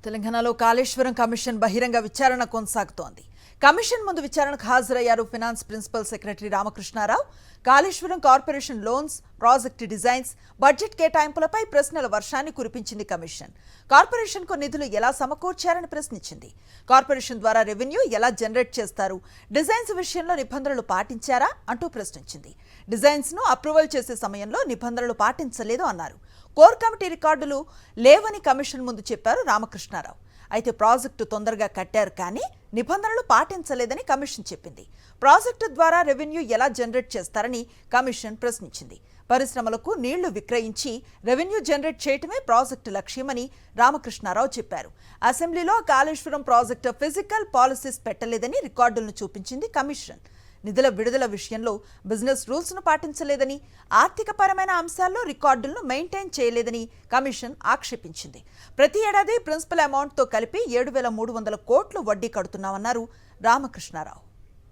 తెలంగాణలో కాళేశ్వరం కమిషన్ బహిరంగ విచారణ కొనసాగుతోంది. కమిషన్ ముందు విచారణకు హాజరయ్యారు finance principal secretary Ramakrishna Rao. Kaleshwaram corporation loans, project designs, budget కేటాయింపులపై ప్రశ్నల వర్షాన్ని కురిపించింది కమిషన్. కార్పొరేషన్కు నిధులు ఎలా సమకూర్చారని ప్రశ్నించింది. కార్పొరేషన్ ద్వారా రెవెన్యూ ఎలా జనరేట్ చేస్తారు, డిజైన్స్ విషయంలో నిబంధనలు పాటించారా అంటూ ప్రశ్నించింది. డిజైన్స్ ను అప్రూవల్ చేసే సమయంలో నిబంధనలు పాటించలేదు అన్నారు. కోర్ కమిటీ రికార్డులు లేవని కమిషన్ ముందు చెప్పారు రామకృష్ణారావు. అయితే ప్రాజెక్టు తొందరగా కట్టారు కానీ నిబంధనలు పాటించలేదని కమిషన్ చెప్పింది. ప్రాజెక్టు ద్వారా రెవెన్యూ ఎలా జనరేట్ చేస్తారని కమిషన్ ప్రశ్నించింది. పరిశ్రమలకు నీళ్లు విక్రయించి రెవెన్యూ జనరేట్ చేయటమే ప్రాజెక్టు లక్ష్యమని రామకృష్ణారావు చెప్పారు. అసెంబ్లీలో కాళేశ్వరం ప్రాజెక్టు ఫిజికల్ పాలసీస్ పెట్టలేదని రికార్డులను చూపించింది కమిషన్. నిధుల విడుదల విషయంలో బిజినెస్ రూల్స్ ను పాటించలేదని, ఆర్థికపరమైన అంశాల్లో రికార్డులను మెయింటైన్ చేయలేదని కమిషన్ ఆక్షేపించింది. ప్రతి ఏడాది ప్రిన్సిపల్ అమౌంట్ తో కలిపి 7,300 కోట్లు వడ్డీ కడుతున్నామన్నారు రామకృష్ణారావు.